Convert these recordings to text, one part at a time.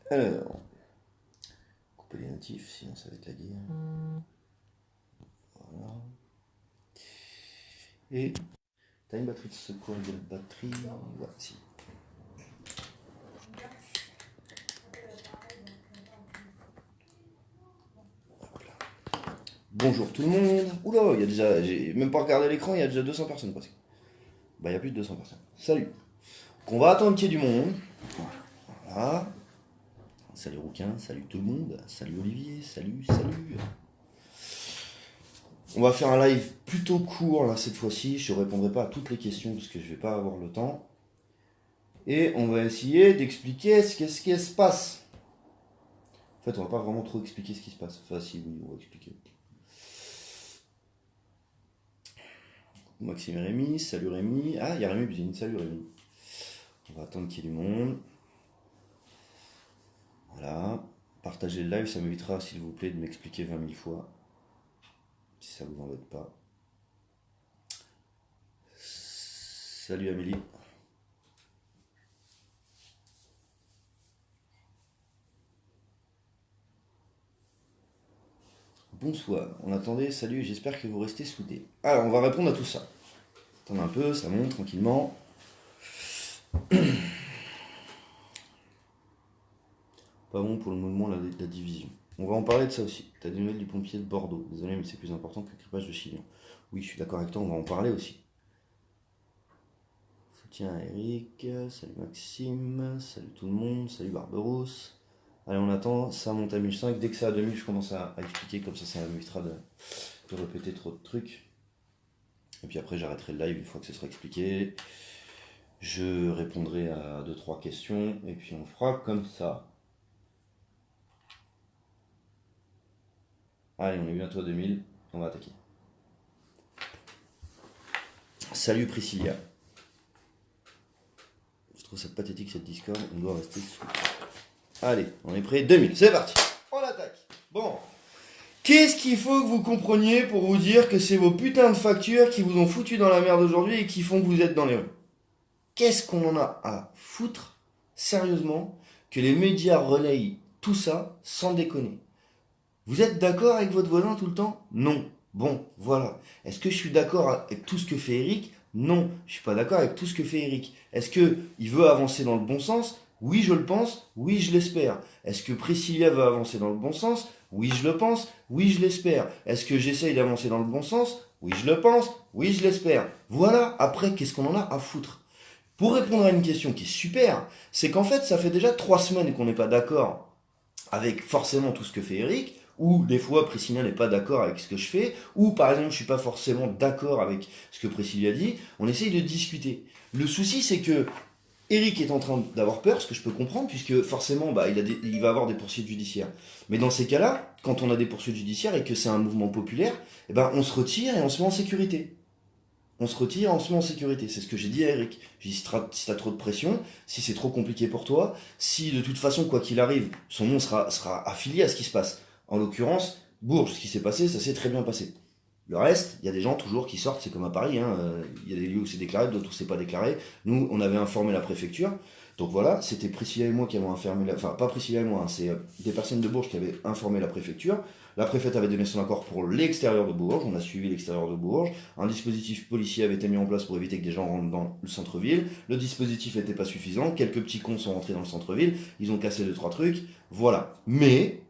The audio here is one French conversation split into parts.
Alors, couper les notifs, sinon ça va être la guerre. Voilà. Et t'as une batterie de secours, il y a la batterie. Ouais, si. Hop là. Bonjour tout le monde. Oula, il y a déjà. J'ai même pas regardé l'écran, il y a déjà 200 personnes presque. Bah, il y a plus de 200 personnes. Salut. Qu'on va attendre qu'il y ait du monde. Voilà. Salut Rouquin, salut tout le monde. Salut Olivier, salut. On va faire un live plutôt court là cette fois-ci. Je ne répondrai pas à toutes les questions parce que je ne vais pas avoir le temps. Et on va essayer d'expliquer ce qui se passe. En fait, on va pas vraiment trop expliquer ce qui se passe. Enfin, si, oui, on va expliquer. Maxime et Rémi, salut Rémi. Ah, il y a Rémi Buzine, salut Rémi. On va attendre qu'il y ait du monde. Voilà. Partagez le live, ça m'évitera, s'il vous plaît, de m'expliquer 20 000 fois. Si ça vous embête pas. Salut Amélie. Bonsoir, on attendait, salut, j'espère que vous restez soudés. Alors, on va répondre à tout ça. Attendez un peu, ça monte tranquillement. Pas bon pour le mouvement, la division. On va en parler de ça aussi. T'as des nouvelles du pompier de Bordeaux. Désolé, mais c'est plus important que le crépage de Chilion. Oui, je suis d'accord avec toi, on va en parler aussi. Soutien à Eric, salut Maxime, salut tout le monde, salut Barberousse. Allez, on attend, ça monte à 1005. Dès que c'est à 2000, je commence à expliquer, comme ça m'évitera de répéter trop de trucs. Et puis après, j'arrêterai le live une fois que ce sera expliqué. Je répondrai à 2-3 questions, et puis on fera comme ça. Allez, on est bientôt à 2000, on va attaquer. Salut Priscilla. Je trouve ça pathétique cette Discord, on doit rester sous. Allez, on est prêt, 2000, c'est parti. On attaque. Bon. Qu'est-ce qu'il faut que vous compreniez pour vous dire que c'est vos putains de factures qui vous ont foutu dans la merde aujourd'hui et qui font que vous êtes dans les rues? Qu'est-ce qu'on en a à foutre, sérieusement, que les médias relayent tout ça sans déconner? Vous êtes d'accord avec votre voisin tout le temps? Non. Bon, voilà. Est-ce que je suis d'accord avec tout ce que fait Eric? Non, je suis pas d'accord avec tout ce que fait Eric. Est-ce que il veut avancer dans le bon sens? Oui, je le pense. Oui, je l'espère. Est-ce que Priscilla veut avancer dans le bon sens? Oui, je le pense. Oui, je l'espère. Est-ce que j'essaye d'avancer dans le bon sens? Oui, je le pense. Oui, je l'espère. Voilà. Après, qu'est-ce qu'on en a à foutre? Pour répondre à une question qui est super, c'est qu'en fait, ça fait déjà 3 semaines qu'on n'est pas d'accord avec forcément tout ce que fait Eric, ou des fois Priscilla n'est pas d'accord avec ce que je fais, ou par exemple je suis pas forcément d'accord avec ce que Priscilla dit, on essaye de discuter. Le souci c'est que Eric est en train d'avoir peur, ce que je peux comprendre, puisque forcément bah, il va avoir des poursuites judiciaires. Mais dans ces cas-là, quand on a des poursuites judiciaires et que c'est un mouvement populaire, eh ben, on se retire et on se met en sécurité. On se retire, on se met en sécurité. C'est ce que j'ai dit à Eric. J'ai dit, si t'as trop de pression, si c'est trop compliqué pour toi, si de toute façon, quoi qu'il arrive, son nom sera affilié à ce qui se passe. En l'occurrence, Bourges, ce qui s'est passé, ça s'est très bien passé. Le reste, il y a des gens toujours qui sortent, c'est comme à Paris, hein, il y a des lieux où c'est déclaré, d'autres où c'est pas déclaré. Nous, on avait informé la préfecture. Donc voilà, c'était Priscilla et moi qui avons informé, enfin pas Priscilla et moi, hein, c'est des personnes de Bourges qui avaient informé la préfecture. La préfète avait donné son accord pour l'extérieur de Bourges, on a suivi l'extérieur de Bourges. Un dispositif policier avait été mis en place pour éviter que des gens rentrent dans le centre-ville. Le dispositif n'était pas suffisant, quelques petits cons sont rentrés dans le centre-ville, ils ont cassé 2-3 trucs, voilà. Mais,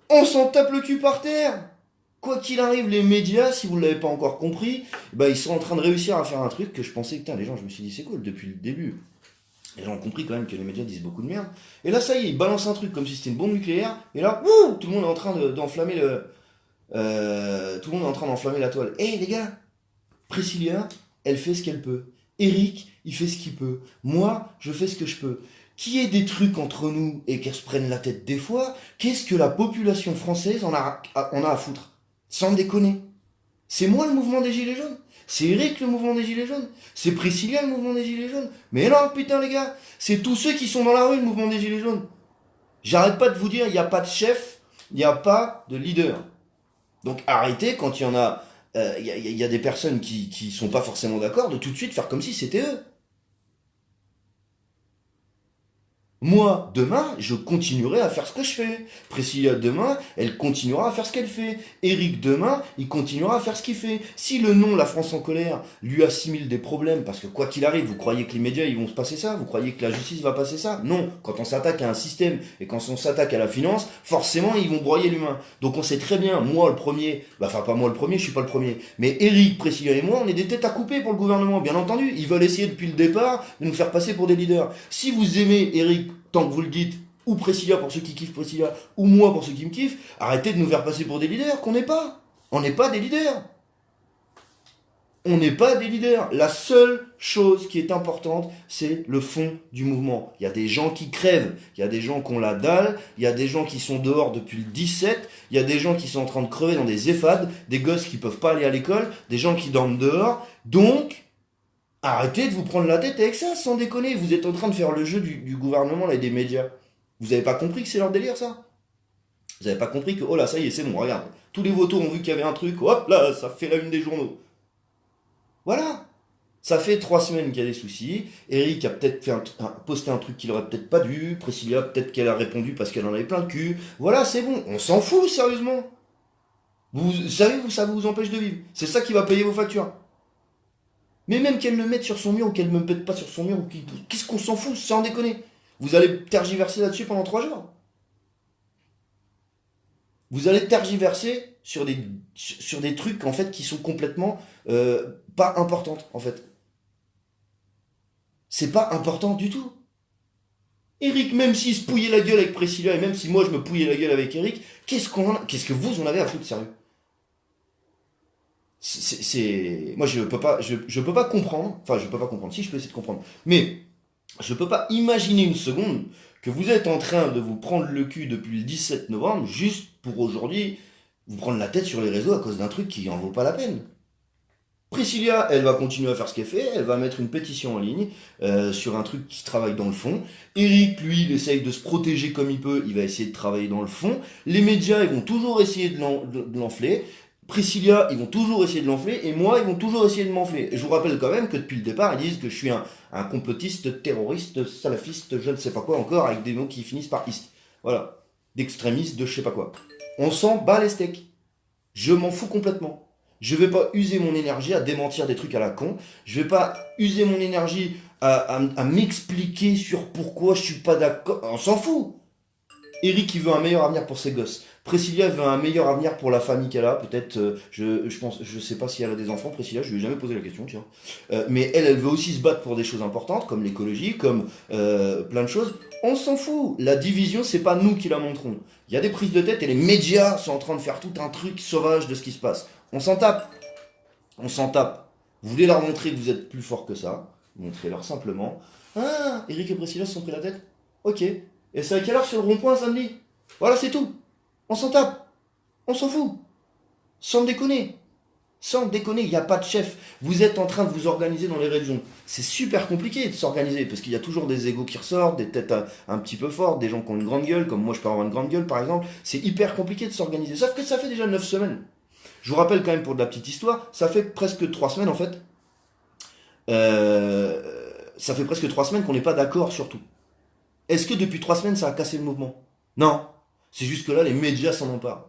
on s'en tape le cul par terre. Quoi qu'il arrive, les médias, si vous ne l'avez pas encore compris, bah, ils sont en train de réussir à faire un truc que je pensais, putain, les gens, je me suis dit, c'est cool depuis le début. Les gens ont compris quand même que les médias disent beaucoup de merde. Et là, ça y est, ils balancent un truc comme si c'était une bombe nucléaire. Et là, wouh, tout le monde est en train d'enflammer tout le monde est en train d'enflammer la toile. Eh les gars, Priscilla, elle fait ce qu'elle peut. Eric, il fait ce qu'il peut. Moi, je fais ce que je peux. Qu'il y ait des trucs entre nous et qu'elle se prenne la tête des fois, qu'est-ce que la population française en a à foutre? Sans déconner. C'est moi le mouvement des Gilets jaunes. C'est Eric le mouvement des Gilets jaunes. C'est Priscilla le mouvement des Gilets jaunes. Mais non, putain les gars, c'est tous ceux qui sont dans la rue le mouvement des Gilets jaunes. J'arrête pas de vous dire, il n'y a pas de chef, il n'y a pas de leader. Donc arrêtez quand il y en a, y a des personnes qui sont pas forcément d'accord de tout de suite faire comme si c'était eux. Moi, demain, je continuerai à faire ce que je fais. Priscilla, demain, elle continuera à faire ce qu'elle fait. Eric, demain, il continuera à faire ce qu'il fait. Si le nom La France en colère lui assimile des problèmes, parce que quoi qu'il arrive, vous croyez que les médias, ils vont se passer ça? Vous croyez que la justice va passer ça? Non. Quand on s'attaque à un système et quand on s'attaque à la finance, forcément, ils vont broyer l'humain. Donc on sait très bien, moi le premier, enfin pas moi le premier, je suis pas le premier, mais Eric, Priscilla et moi, on est des têtes à couper pour le gouvernement, bien entendu. Ils veulent essayer depuis le départ de nous faire passer pour des leaders. Si vous aimez Eric, tant que vous le dites, ou Priscilla pour ceux qui kiffent Priscilla, ou moi pour ceux qui me kiffent, arrêtez de nous faire passer pour des leaders qu'on n'est pas. On n'est pas des leaders. On n'est pas des leaders. La seule chose qui est importante, c'est le fond du mouvement. Il y a des gens qui crèvent, il y a des gens qui ont la dalle, il y a des gens qui sont dehors depuis le 17, il y a des gens qui sont en train de crever dans des EHPAD, des gosses qui peuvent pas aller à l'école, des gens qui dorment dehors. Donc, arrêtez de vous prendre la tête avec ça, sans déconner. Vous êtes en train de faire le jeu du gouvernement là, et des médias. Vous avez pas compris que c'est leur délire, ça? Vous avez pas compris que, oh là, ça y est, c'est bon, regarde. Tous les vautours ont vu qu'il y avait un truc, hop là, ça fait la une des journaux. Voilà. Ça fait 3 semaines qu'il y a des soucis. Eric a peut-être posté un truc qu'il aurait peut-être pas dû. Priscilla, peut-être qu'elle a répondu parce qu'elle en avait plein le cul. Voilà, c'est bon. On s'en fout, sérieusement. Vous savez, ça vous empêche de vivre. C'est ça qui va payer vos factures. Mais même qu'elle le mette sur son mur ou qu'elle ne me pète pas sur son mur, qu'est-ce qu'on s'en fout, sans déconner. Vous allez tergiverser là-dessus pendant 3 jours. Vous allez tergiverser sur des trucs en fait qui sont complètement pas importantes en fait. C'est pas important du tout. Eric, même s'il se pouillait la gueule avec Priscilla et même si moi je me pouillais la gueule avec Eric, qu'est-ce que vous en avez à foutre sérieux? Moi je peux pas comprendre, enfin je peux pas comprendre, si je peux essayer de comprendre, mais je peux pas imaginer une seconde que vous êtes en train de vous prendre le cul depuis le 17 novembre juste pour aujourd'hui vous prendre la tête sur les réseaux à cause d'un truc qui en vaut pas la peine. Priscilla, elle va continuer à faire ce qu'elle fait, elle va mettre une pétition en ligne sur un truc qui travaille dans le fond. Eric, lui, il essaye de se protéger comme il peut, il va essayer de travailler dans le fond. Les médias, ils vont toujours essayer de l'enfler. Priscilla, ils vont toujours essayer de l'enfler, et moi, ils vont toujours essayer de m'enfler. Et je vous rappelle quand même que depuis le départ, ils disent que je suis un complotiste, terroriste, salafiste, je ne sais pas quoi encore, avec des mots qui finissent par ist. Voilà. D'extrémiste, de je sais pas quoi. On s'en bat les steaks. Je m'en fous complètement. Je vais pas user mon énergie à démentir des trucs à la con. Je vais pas user mon énergie à m'expliquer sur pourquoi je suis pas d'accord. On s'en fout. Eric, il veut un meilleur avenir pour ses gosses. Priscilla veut un meilleur avenir pour la famille qu'elle a. Peut-être, je pense, je sais pas si elle a des enfants, Priscilla, je lui ai jamais posé la question, tiens. Mais elle veut aussi se battre pour des choses importantes, comme l'écologie, comme plein de choses. On s'en fout. La division, c'est pas nous qui la montrons. Il y a des prises de tête et les médias sont en train de faire tout un truc sauvage de ce qui se passe. On s'en tape. On s'en tape. Vous voulez leur montrer que vous êtes plus fort que ça? Montrez-leur simplement. Ah, Eric et Priscilla se sont pris la tête? Ok. Et c'est à quelle heure sur le rond-point samedi? Voilà, c'est tout. On s'en tape. On s'en fout. Sans déconner. Sans déconner, il n'y a pas de chef. Vous êtes en train de vous organiser dans les régions. C'est super compliqué de s'organiser parce qu'il y a toujours des égos qui ressortent, des têtes un petit peu fortes, des gens qui ont une grande gueule, comme moi je peux avoir une grande gueule par exemple. C'est hyper compliqué de s'organiser. Sauf que ça fait déjà 9 semaines. Je vous rappelle quand même pour de la petite histoire, ça fait presque 3 semaines en fait. Ça fait presque 3 semaines qu'on n'est pas d'accord sur tout. Est-ce que depuis 3 semaines ça a cassé le mouvement? Non. C'est juste que là les médias s'en emparent.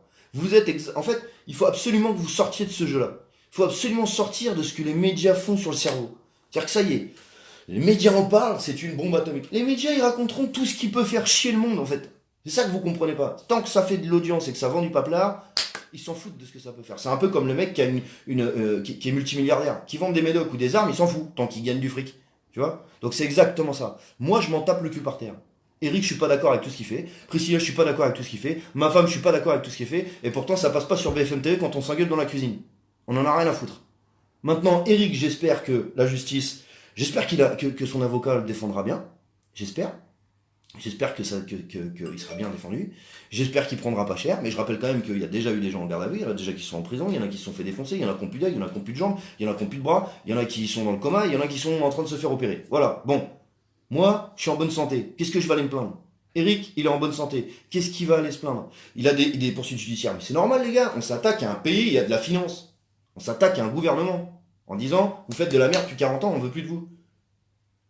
En fait, il faut absolument que vous sortiez de ce jeu-là. Il faut absolument sortir de ce que les médias font sur le cerveau. C'est-à-dire que ça y est, les médias en parlent, c'est une bombe atomique. Les médias, ils raconteront tout ce qui peut faire chier le monde, en fait. C'est ça que vous comprenez pas. Tant que ça fait de l'audience et que ça vend du paplard, ils s'en foutent de ce que ça peut faire. C'est un peu comme le mec qui a qui est multimilliardaire, qui vend des médocs ou des armes, il s'en fout, tant qu'il gagne du fric. Tu vois? Donc c'est exactement ça. Moi, je m'en tape le cul par terre. Eric, je suis pas d'accord avec tout ce qu'il fait. Priscilla, je suis pas d'accord avec tout ce qu'il fait. Ma femme, je suis pas d'accord avec tout ce qu'il fait. Et pourtant, ça passe pas sur BFM TV quand on s'engueule dans la cuisine. On en a rien à foutre. Maintenant, Eric, j'espère que la justice, j'espère que son avocat le défendra bien. J'espère. J'espère qu'il sera bien défendu. J'espère qu'il prendra pas cher. Mais je rappelle quand même qu'il y a déjà eu des gens en garde à vue. Il y en a déjà qui sont en prison. Il y en a qui se sont fait défoncer. Il y en a qui ont plus d'œil. Il y en a qui ont plus de jambes. Il y en a qui ont plus de bras. Il y en a qui sont dans le coma. Il y en a qui sont en train de se faire opérer. Voilà. Bon. Moi, je suis en bonne santé. Qu'est-ce que je vais aller me plaindre? Eric, il est en bonne santé. Qu'est-ce qu'il va aller se plaindre? Il a des poursuites judiciaires. Mais c'est normal, les gars. On s'attaque à un pays, il y a de la finance. On s'attaque à un gouvernement. En disant, vous faites de la merde depuis 40 ans, on veut plus de vous.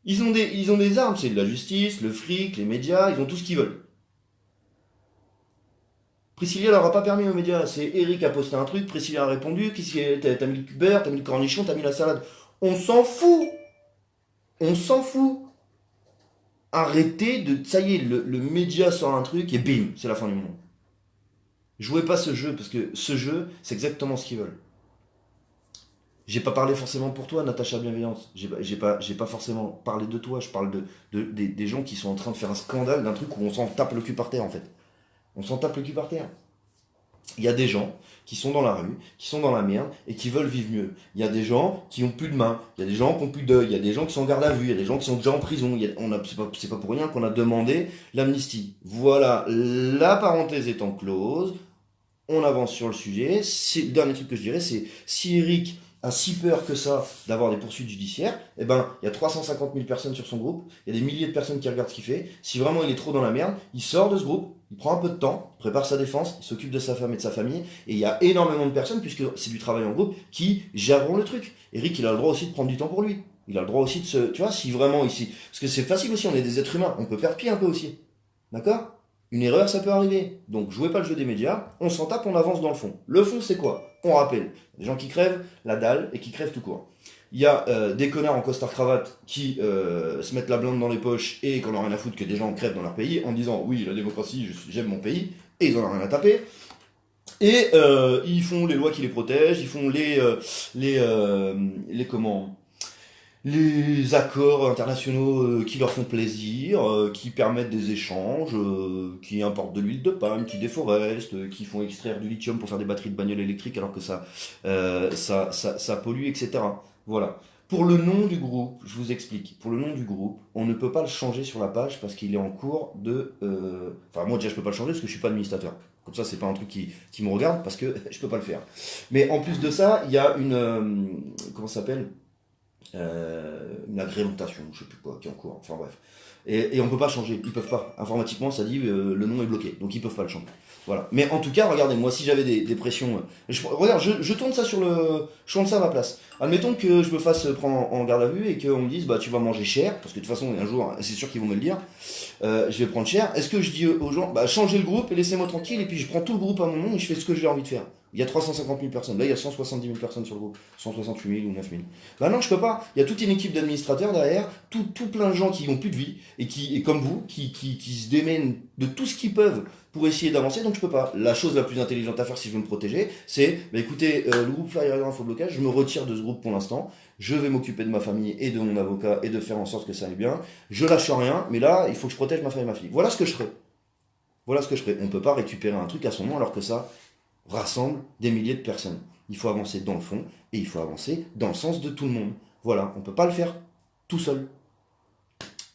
Ils ont des armes, c'est de la justice, le fric, les médias, ils ont tout ce qu'ils veulent. Priscilla leur a pas permis aux médias, c'est Eric a posté un truc, Priscilla a répondu, t'as mis le beurre, t'as mis le cornichon, t'as mis la salade. On s'en fout. On s'en fout. Arrêtez de... Ça y est, le média sort un truc et bim, c'est la fin du monde. Jouez pas ce jeu, parce que ce jeu, c'est exactement ce qu'ils veulent. J'ai pas parlé forcément pour toi, Natacha Bienveillance. J'ai pas forcément parlé de toi, je parle des gens qui sont en train de faire un scandale d'un truc où on s'en tape le cul par terre, en fait. On s'en tape le cul par terre. Il y a des gens qui sont dans la rue, qui sont dans la merde et qui veulent vivre mieux. Il y a des gens qui ont plus de main, il y a des gens qui ont plus d'œil, il y a des gens qui sont en garde à vue, il y a des gens qui sont déjà en prison. C'est pas pour rien qu'on a demandé l'amnistie. Voilà, la parenthèse étant close, on avance sur le sujet. Le dernier truc que je dirais, c'est si Eric a si peur que ça d'avoir des poursuites judiciaires, eh ben, il y a 350 000 personnes sur son groupe, il y a des milliers de personnes qui regardent ce qu'il fait. Si vraiment il est trop dans la merde, il sort de ce groupe, il prend un peu de temps, il prépare sa défense, il s'occupe de sa femme et de sa famille, et il y a énormément de personnes, puisque c'est du travail en groupe, qui géreront le truc. Eric, il a le droit aussi de prendre du temps pour lui. Il a le droit aussi de se... Tu vois, si vraiment ici... Parce que c'est facile aussi, on est des êtres humains, on peut perdre pied un peu aussi. D'accord? Une erreur, ça peut arriver. Donc, jouez pas le jeu des médias, on s'en tape, on avance dans le fond. Le fond, c'est quoi? On rappelle. Des gens qui crèvent la dalle et qui crèvent tout court. Il y a des connards en costard-cravate qui se mettent la blinde dans les poches et qu'on n'a rien à foutre que des gens crèvent dans leur pays en disant oui, la démocratie, j'aime mon pays, et ils en ont rien à taper. Et ils font les lois qui les protègent, ils font les accords internationaux qui leur font plaisir, qui permettent des échanges, qui importent de l'huile de palme, qui déforestent, qui font extraire du lithium pour faire des batteries de bagnoles électriques alors que ça pollue, etc. Voilà. Pour le nom du groupe, je vous explique. Pour le nom du groupe, on ne peut pas le changer sur la page parce qu'il est en cours de... Enfin, moi déjà, je peux pas le changer parce que je suis pas administrateur. Comme ça, c'est pas un truc qui me regarde parce que je peux pas le faire. Mais en plus de ça, il y a une... comment ça s'appelle une agrémentation, je sais plus quoi, qui est en cours, enfin bref. Et on peut pas changer, ils peuvent pas. Informatiquement, ça dit le nom est bloqué, donc ils peuvent pas le changer. Voilà. Mais en tout cas, regardez, moi si j'avais des pressions, regarde, je tourne ça je tourne ça à ma place. Admettons que je me fasse prendre en garde à vue et qu'on me dise bah tu vas manger cher, parce que de toute façon un jour, c'est sûr qu'ils vont me le dire, je vais prendre cher. Est-ce que je dis aux gens bah changez le groupe et laissez-moi tranquille et puis je prends tout le groupe à mon nom et je fais ce que j'ai envie de faire. Il y a 350 000 personnes. Là, il y a 170 000 personnes sur le groupe. 168 000 ou 9 000. Bah non, je peux pas. Il y a toute une équipe d'administrateurs derrière, tout plein de gens qui n'ont plus de vie, et comme vous, qui se démènent de tout ce qu'ils peuvent pour essayer d'avancer, donc je peux pas. La chose la plus intelligente à faire si je veux me protéger, c'est, bah écoutez, le groupe Flyer Info Blocage, je me retire de ce groupe pour l'instant, je vais m'occuper de ma famille et de mon avocat et de faire en sorte que ça aille bien. Je lâche rien, mais là, il faut que je protège ma femme et ma fille. Voilà ce que je ferai. Voilà ce que je ferai. On peut pas récupérer un truc à son nom alors que ça rassemble des milliers de personnes. Il faut avancer dans le fond et il faut avancer dans le sens de tout le monde. Voilà, on ne peut pas le faire tout seul.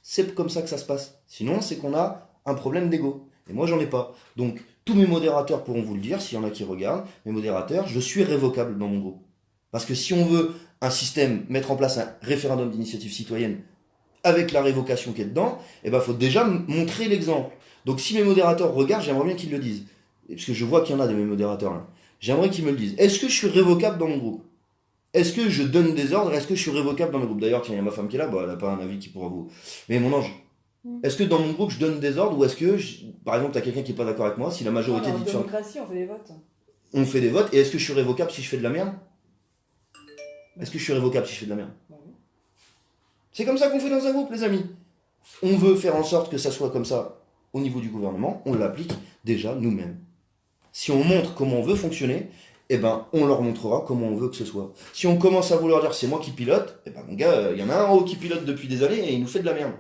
C'est comme ça que ça se passe. Sinon, c'est qu'on a un problème d'ego. Et moi, j'en ai pas. Donc, tous mes modérateurs pourront vous le dire, s'il y en a qui regardent, mes modérateurs, je suis révocable dans mon groupe. Parce que si on veut un système, mettre en place un référendum d'initiative citoyenne avec la révocation qui est dedans, eh ben, faut déjà montrer l'exemple. Donc, si mes modérateurs regardent, j'aimerais bien qu'ils le disent. Parce que je vois qu'il y en a de mes modérateurs là. J'aimerais qu'ils me le disent. Est-ce que je suis révocable dans mon groupe? Est-ce que je donne des ordres? Est-ce que je suis révocable dans mon groupe? D'ailleurs, tiens, il y a ma femme qui est là, bah, elle n'a pas un avis qui pourra vous. Mais mon ange, est-ce que dans mon groupe je donne des ordres ou est-ce que, par exemple, tu as quelqu'un qui n'est pas d'accord avec moi, si la majorité dit de faire. En démocratie, on fait des votes. On fait des votes, et est-ce que je suis révocable si je fais de la merde? Est-ce que je suis révocable si je fais de la merde? C'est comme ça qu'on fait dans un groupe, les amis. On veut faire en sorte que ça soit comme ça au niveau du gouvernement, on l'applique déjà nous-mêmes. Si on montre comment on veut fonctionner, eh ben, on leur montrera comment on veut que ce soit. Si on commence à vouloir dire c'est moi qui pilote, eh ben, mon gars, il y en a un en haut qui pilote depuis des années et il nous fait de la merde.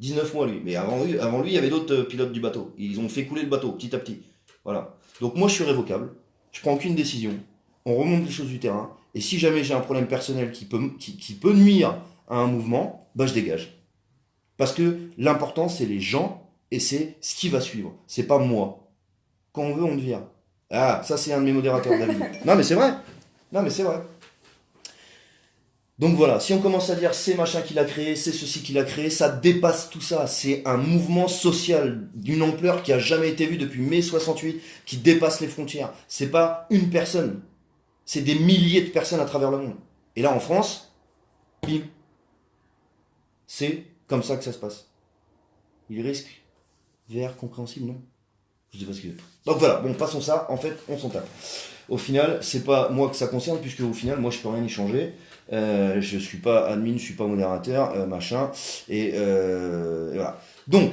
19 mois, lui. Mais avant lui, il y avait d'autres pilotes du bateau. Ils ont fait couler le bateau, petit à petit. Voilà. Donc moi, je suis révocable. Je prends aucune décision. On remonte les choses du terrain. Et si jamais j'ai un problème personnel qui peut nuire à un mouvement, bah, je dégage. Parce que l'important, c'est les gens et c'est ce qui va suivre. C'est pas moi. Quand on veut, on devient. Ah, ça c'est un de mes modérateurs, David. Non mais c'est vrai. Non mais c'est vrai. Donc voilà, si on commence à dire c'est machin qu'il a créé, c'est ceci qu'il a créé, ça dépasse tout ça. C'est un mouvement social d'une ampleur qui a jamais été vue depuis mai 68, qui dépasse les frontières. C'est pas une personne, c'est des milliers de personnes à travers le monde. Et là en France, bim. C'est comme ça que ça se passe. Il risque VR compréhensible, non? Je sais pas ce que... Donc voilà, bon, passons ça, en fait, on s'en tape. Au final, c'est pas moi que ça concerne, puisque au final, moi, je peux rien y changer. Je suis pas admin, je suis pas modérateur, machin. Et voilà. Donc,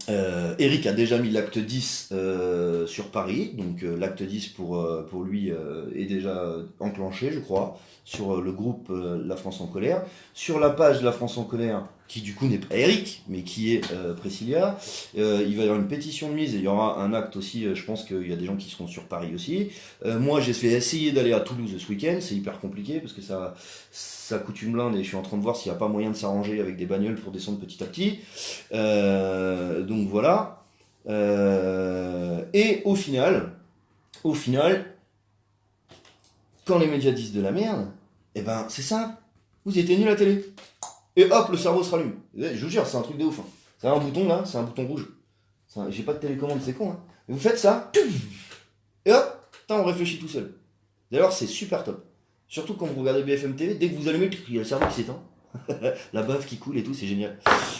Eric a déjà mis l'acte 10 sur Paris, donc l'acte 10 pour lui est déjà enclenché, je crois, sur le groupe La France en colère. Sur la page La France en colère, qui du coup n'est pas Eric, mais qui est Priscilla, il va y avoir une pétition de mise et il y aura un acte aussi, je pense qu'il y a des gens qui seront sur Paris aussi. Moi j'ai essayer d'aller à Toulouse ce week-end, c'est hyper compliqué parce que ça coûte une blinde et je suis en train de voir s'il n'y a pas moyen de s'arranger avec des bagnoles pour descendre petit à petit. Donc voilà. Et au final, quand les médias disent de la merde, eh ben c'est simple. Vous éteignez nul à la télé. Et hop, le cerveau se rallume. Je vous jure, c'est un truc de ouf. Hein. C'est un bouton là, c'est un bouton rouge. J'ai pas de télécommande, c'est con. Hein. Et vous faites ça, et hop, on réfléchit tout seul. D'ailleurs, c'est super top. Surtout quand vous regardez BFM TV, dès que vous allumez, il y a le cerveau qui s'éteint. La bave qui coule et tout, c'est génial.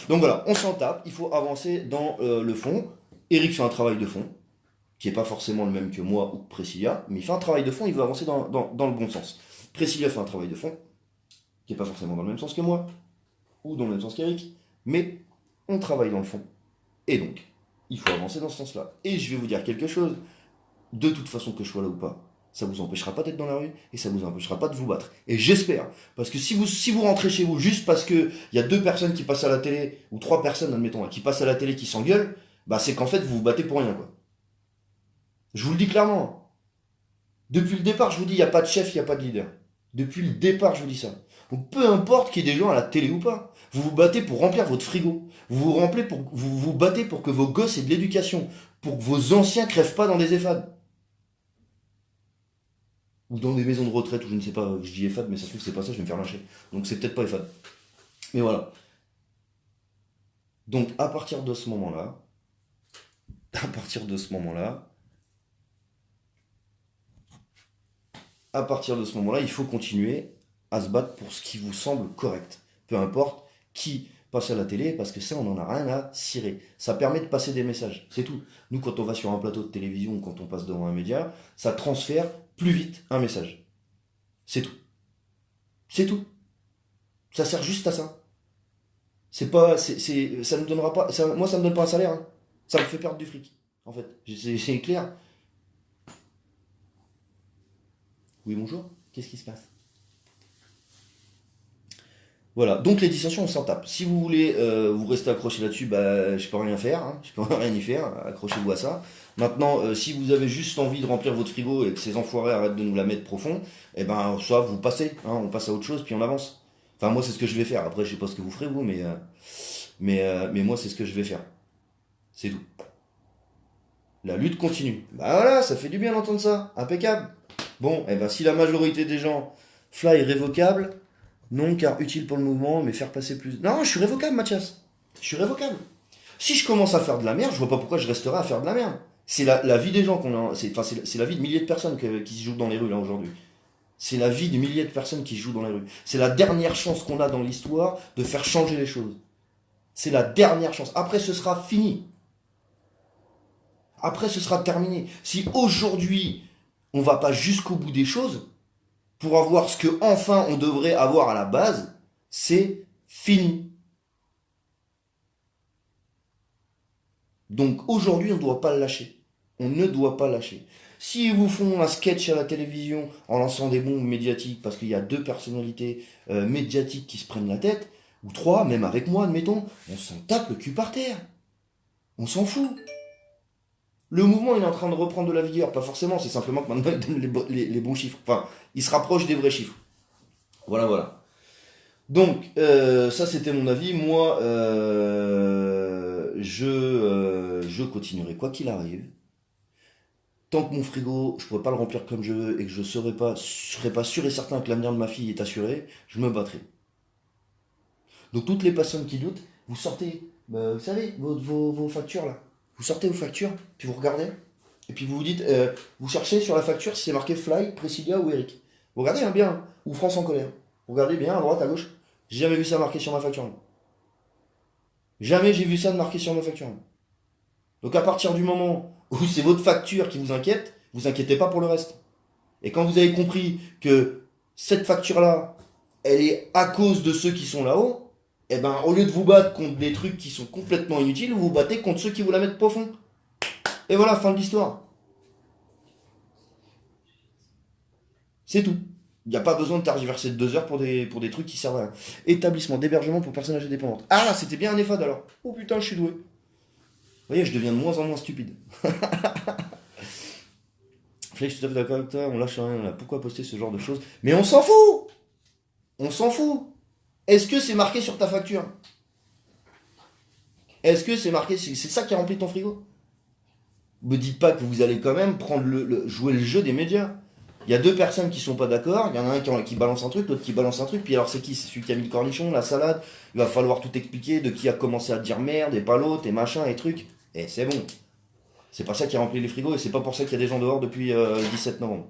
Donc voilà, on s'en tape, il faut avancer dans le fond. Eric fait un travail de fond, qui n'est pas forcément le même que moi ou que Priscilla, mais il fait un travail de fond, il veut avancer dans le bon sens. Priscilla fait un travail de fond, qui n'est pas forcément dans le même sens que moi, ou dans le même sens qu'Eric, mais on travaille dans le fond. Et donc, il faut avancer dans ce sens-là. Et je vais vous dire quelque chose, de toute façon que je sois là ou pas, ça vous empêchera pas d'être dans la rue et ça vous empêchera pas de vous battre. Et j'espère, parce que si vous rentrez chez vous juste parce que il y a 2 personnes qui passent à la télé, ou 3 personnes, admettons, qui passent à la télé qui s'engueulent, bah c'est qu'en fait vous vous battez pour rien, quoi. Je vous le dis clairement. Depuis le départ, je vous dis, il n'y a pas de chef, il n'y a pas de leader. Depuis le départ, je vous dis ça. Donc peu importe qu'il y ait des gens à la télé ou pas, vous vous battez pour remplir votre frigo. Vous battez pour que vos gosses aient de l'éducation, pour que vos anciens crèvent pas dans des EHPAD. Ou dans des maisons de retraite, ou je ne sais pas, je dis EHPAD, mais ça se trouve c'est pas ça, je vais me faire lyncher. Donc c'est peut-être pas EHPAD. Mais voilà. Donc à partir de ce moment-là, à partir de ce moment-là, à partir de ce moment-là, il faut continuer à se battre pour ce qui vous semble correct. Peu importe qui passe à la télé, parce que ça, on n'en a rien à cirer. Ça permet de passer des messages, c'est tout. Nous, quand on va sur un plateau de télévision ou quand on passe devant un média, ça transfère plus vite un message. C'est tout. C'est tout. Ça sert juste à ça. C'est pas, ça me donnera pas, moi, ça me donne pas un salaire. Hein. Ça me fait perdre du fric, en fait. C'est clair. Oui, bonjour. Qu'est-ce qui se passe? Voilà, donc les dissensions, on s'en tape. Si vous voulez vous rester accroché là-dessus, bah, je peux rien faire, hein. Je peux rien y faire, accrochez-vous à ça. Maintenant, si vous avez juste envie de remplir votre frigo et que ces enfoirés arrêtent de nous la mettre profond, eh ben, soit vous passez, hein, on passe à autre chose, puis on avance. Enfin, moi, c'est ce que je vais faire. Après, je sais pas ce que vous ferez, vous, mais moi, c'est ce que je vais faire. C'est tout. La lutte continue. Bah voilà, ça fait du bien d'entendre ça. Impeccable. Bon, eh ben, si la majorité des gens, fly révocable, non, car utile pour le mouvement, mais faire passer plus. Non, je suis révocable, Mathias. Je suis révocable. Si je commence à faire de la merde, je vois pas pourquoi je resterai à faire de la merde. C'est la vie des gens qu'on a. C'est la vie de milliers de personnes qui se jouent dans les rues là aujourd'hui. C'est la vie de milliers de personnes qui se jouent dans les rues. C'est la dernière chance qu'on a dans l'histoire de faire changer les choses. C'est la dernière chance. Après, ce sera fini. Après, ce sera terminé. Si aujourd'hui, on va pas jusqu'au bout des choses, pour avoir ce que enfin on devrait avoir à la base, c'est fini. Donc aujourd'hui, on ne doit pas le lâcher. On ne doit pas lâcher. S'ils vous font un sketch à la télévision en lançant des bombes médiatiques parce qu'il y a 2 personnalités médiatiques qui se prennent la tête, ou 3, même avec moi, admettons, on s'en tape le cul par terre. On s'en fout. Le mouvement il est en train de reprendre de la vigueur, pas forcément, c'est simplement que maintenant il donne les bons chiffres. Enfin, il se rapproche des vrais chiffres. Voilà, voilà. Donc, ça c'était mon avis. Moi, je continuerai quoi qu'il arrive. Tant que mon frigo, je pourrais pas le remplir comme je veux et que je serais pas sûr et certain que l'avenir de ma fille est assuré, je me battrai. Donc toutes les personnes qui doutent, vous sortez, vous savez, vos factures là. Vous sortez vos factures, puis vous regardez, et puis vous vous dites, vous cherchez sur la facture si c'est marqué Fly, Priscilla ou Eric. Vous regardez hein, bien, ou France en colère. Vous regardez bien à droite, à gauche. J'ai jamais vu ça marqué sur ma facture. Jamais j'ai vu ça de marqué sur ma facture. Donc à partir du moment où c'est votre facture qui vous inquiétez pas pour le reste. Et quand vous avez compris que cette facture-là, elle est à cause de ceux qui sont là-haut, eh ben au lieu de vous battre contre des trucs qui sont complètement inutiles, vous vous battez contre ceux qui vous la mettent profond. Et voilà, fin de l'histoire. C'est tout. Il n'y a pas besoin de tergiverser de 2 heures pour des trucs qui servent à rien. Établissement d'hébergement pour personnes âgées dépendantes. Ah, c'était bien un EHPAD alors. Oh putain, je suis doué. Vous voyez, je deviens de moins en moins stupide. Flex, je suis tout à fait d'accord avec toi, on lâche rien là. Pourquoi poster ce genre de choses? Mais on s'en fout. On s'en fout. Est-ce que c'est marqué sur ta facture? Est-ce que c'est marqué, c'est ça qui remplit ton frigo? Me dites pas que vous allez quand même prendre jouer le jeu des médias. Il y a 2 personnes qui sont pas d'accord, il y en a un qui balance un truc, l'autre qui balance un truc, puis alors c'est qui? C'est celui qui a mis le cornichon, la salade, il va falloir tout expliquer de qui a commencé à dire merde, et pas l'autre, et machin, et truc. Et c'est bon. C'est pas ça qui remplit les frigos, et c'est pas pour ça qu'il y a des gens dehors depuis le 17 novembre.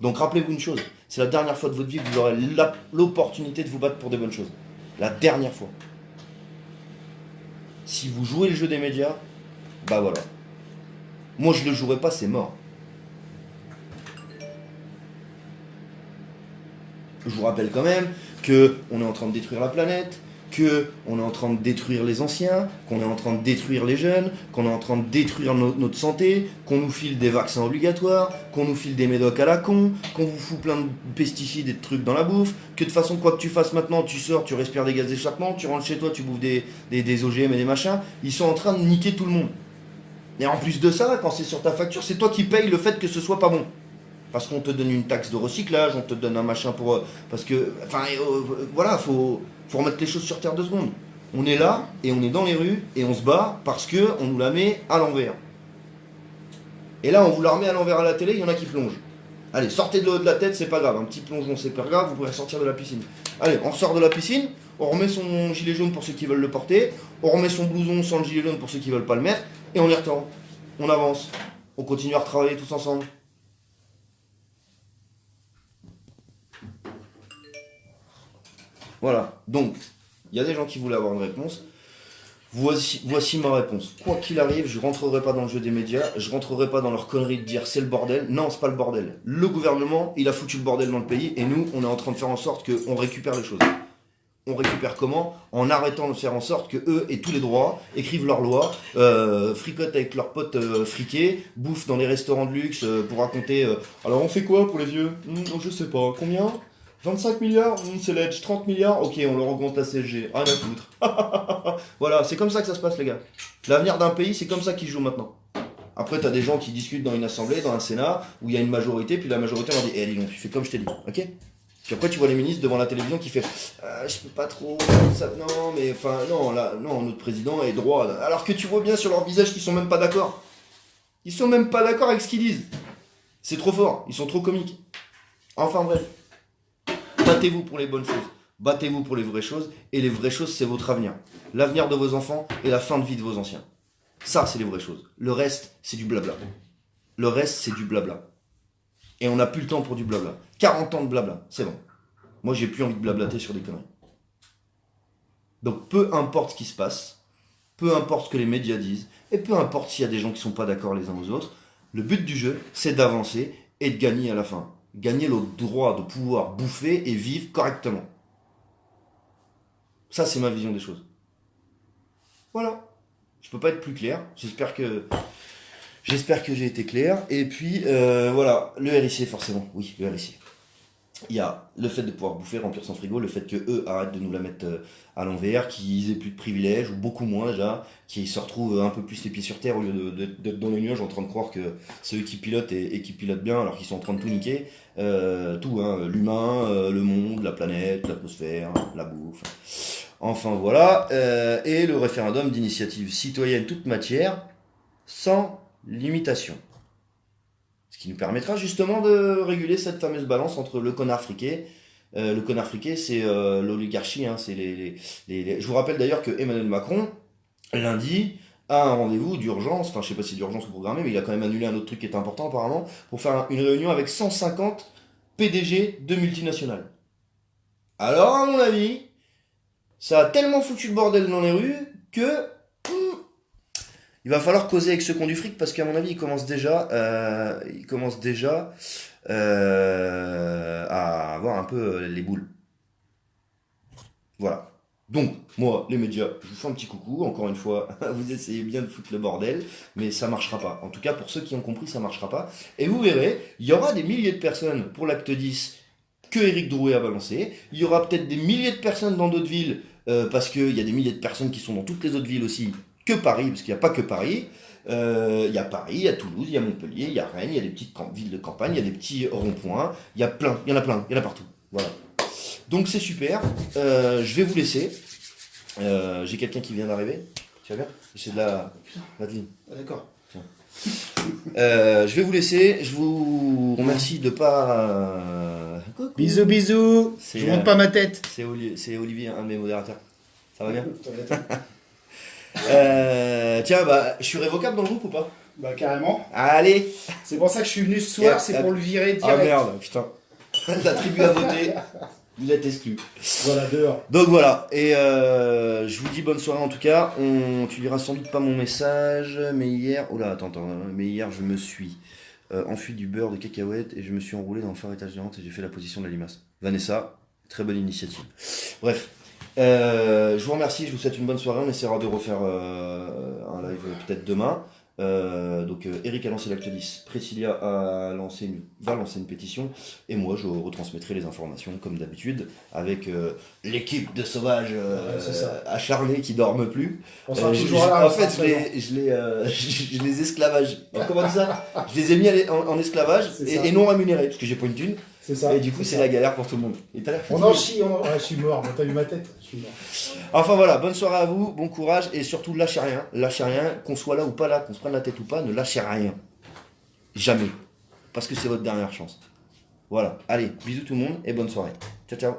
Donc rappelez-vous une chose, c'est la dernière fois de votre vie que vous aurez l'opportunité de vous battre pour des bonnes choses. La dernière fois. Si vous jouez le jeu des médias, bah voilà. Moi je le jouerai pas, c'est mort. Je vous rappelle quand même que on est en train de détruire la planète, que on est en train de détruire les anciens, qu'on est en train de détruire les jeunes, qu'on est en train de détruire notre santé, qu'on nous file des vaccins obligatoires, qu'on nous file des médocs à la con, qu'on vous fout plein de pesticides et de trucs dans la bouffe, que de toute façon quoi que tu fasses maintenant, tu sors, tu respires des gaz d'échappement, tu rentres chez toi, tu bouffes des OGM et des machins, ils sont en train de niquer tout le monde. Et en plus de ça, quand c'est sur ta facture, c'est toi qui payes le fait que ce soit pas bon. Parce qu'on te donne une taxe de recyclage, on te donne un machin pour... parce que... Enfin, voilà, faut remettre les choses sur terre 2 secondes. On est là, et on est dans les rues, et on se bat parce que on nous la met à l'envers. Et là, on vous la remet à l'envers à la télé, il y en a qui plongent. Allez, sortez de l'eau de la tête, c'est pas grave. Un petit plongeon, c'est pas grave, vous pourrez sortir de la piscine. Allez, on sort de la piscine, on remet son gilet jaune pour ceux qui veulent le porter, on remet son blouson sans le gilet jaune pour ceux qui veulent pas le mettre, et on y retourne. On avance. On continue à retravailler tous ensemble. Voilà, donc, il y a des gens qui voulaient avoir une réponse. Voici ma réponse. Quoi qu'il arrive, je rentrerai pas dans le jeu des médias, je rentrerai pas dans leur connerie de dire c'est le bordel. Non, c'est pas le bordel. Le gouvernement, il a foutu le bordel dans le pays, et nous, on est en train de faire en sorte qu'on récupère les choses. On récupère comment? En arrêtant de faire en sorte que eux aient tous les droits, écrivent leurs lois, fricotent avec leurs potes friqués, bouffent dans les restaurants de luxe pour raconter alors on fait quoi pour les vieux? Je sais pas. Combien? 25 milliards? C'est l'edge. 30 milliards? Ok, on leur augmente la CSG. Rien à foutre. Voilà, c'est comme ça que ça se passe, les gars. L'avenir d'un pays, c'est comme ça qu'il joue maintenant. Après, t'as des gens qui discutent dans une assemblée, dans un sénat, où il y a une majorité, puis la majorité leur dit dis donc, tu fais comme je t'ai dit, ok? Puis après, tu vois les ministres devant la télévision qui fait je peux pas trop, ça, non, mais enfin, non, là, non, notre président est droit. Alors que tu vois bien sur leur visage qu'ils sont même pas d'accord. Ils sont même pas d'accord avec ce qu'ils disent. C'est trop fort, ils sont trop comiques. Enfin bref. Battez-vous pour les bonnes choses, battez-vous pour les vraies choses, et les vraies choses, c'est votre avenir. L'avenir de vos enfants et la fin de vie de vos anciens. Ça, c'est les vraies choses. Le reste, c'est du blabla. Le reste, c'est du blabla. Et on n'a plus le temps pour du blabla. 40 ans de blabla, c'est bon. Moi, j'ai plus envie de blablater sur des conneries. Donc, peu importe ce qui se passe, peu importe ce que les médias disent, et peu importe s'il y a des gens qui sont pas d'accord les uns aux autres, le but du jeu, c'est d'avancer et de gagner à la fin. Gagner le droit de pouvoir bouffer et vivre correctement. Ça, c'est ma vision des choses. Voilà. Je peux pas être plus clair. J'espère que j'ai été clair. Et puis, voilà, le RIC, forcément. Oui, le RIC. Il y a le fait de pouvoir bouffer, remplir son frigo, le fait que eux arrêtent de nous la mettre à l'envers, qu'ils aient plus de privilèges, ou beaucoup moins déjà, qu'ils se retrouvent un peu plus les pieds sur terre au lieu d'être dans les nuages en train de croire que c'est eux qui pilotent et qui pilotent bien alors qu'ils sont en train de tout niquer. Tout, hein, l'humain, le monde, la planète, l'atmosphère, la bouffe. Enfin voilà. Et le référendum d'initiative citoyenne toute matière, sans limitation. Ce qui nous permettra justement de réguler cette fameuse balance entre le connard friqué. Le connard friqué, c'est l'oligarchie. Hein, c'est Je vous rappelle d'ailleurs que Emmanuel Macron, lundi, a un rendez-vous d'urgence. Enfin, je sais pas si c'est d'urgence ou programmé, mais il a quand même annulé un autre truc qui est important apparemment, pour faire une réunion avec 150 PDG de multinationales. Alors, à mon avis, Ça a tellement foutu le bordel dans les rues que il va falloir causer avec ceux qui ont du fric parce qu'à mon avis, ils commencent déjà à avoir un peu les boules. Voilà. Donc, moi, les médias, je vous fais un petit coucou. Encore une fois, vous essayez bien de foutre le bordel, mais ça marchera pas. En tout cas, pour ceux qui ont compris, ça marchera pas. Et vous verrez, il y aura des milliers de personnes pour l'acte 10 que Éric Drouet a balancé. Il y aura peut-être des milliers de personnes dans d'autres villes, parce qu'il y a des milliers de personnes qui sont dans toutes les autres villes aussi que Paris, parce qu'il n'y a pas que Paris. Il y a Paris, il y a Toulouse, il y a Montpellier, il y a Rennes, il y a des petites villes de campagne, il y a des petits ronds-points, il y a plein, il y en a plein, il y en a partout. Voilà. Donc c'est super. Je vais vous laisser. J'ai quelqu'un qui vient d'arriver. Tu vas bien? C'est de la. Madeleine. Ah, d'accord. Je vais vous laisser. Je vous remercie de pas. Coucou. Bisous, bisous. C'est, Je monte pas ma tête. C'est Olivier, un de mes modérateurs. Ça va bien? Tiens, bah, je suis révocable dans le groupe ou pas? Bah carrément. Allez! C'est pour ça que je suis venu ce soir, c'est pour le virer direct. Ah merde, putain. La tribu a voté. Vous êtes exclu. Voilà, dehors. Donc voilà, et je vous dis bonne soirée en tout cas. Tu liras sans doute pas mon message, mais hier, oh là, attends, mais hier je me suis enfui du beurre de cacahuète et je me suis enroulé dans le phare étage de honte et j'ai fait la position de la limace. Vanessa, très bonne initiative. Bref, je vous remercie, je vous souhaite une bonne soirée. On essaiera de refaire un live peut-être demain. Donc Eric a lancé l'acte 10, Priscilla va lancer une pétition et moi je retransmettrai les informations comme d'habitude avec l'équipe de sauvages acharnés qui dorment plus. On sera toujours là. En fait je les esclavage. Alors, comment on dit ça? Je les ai mis en esclavage et non rémunérés parce que j'ai pas une thune. C'est ça. Et du coup c'est la galère pour tout le monde. Et t'as l'air on en chie, ouais, je suis mort, t'as vu ma tête? Je suis mort. Enfin voilà, bonne soirée à vous, bon courage et surtout lâchez rien, qu'on soit là ou pas là, qu'on se prenne la tête ou pas, ne lâchez rien. Jamais. Parce que c'est votre dernière chance. Voilà, allez, bisous tout le monde et bonne soirée. Ciao ciao.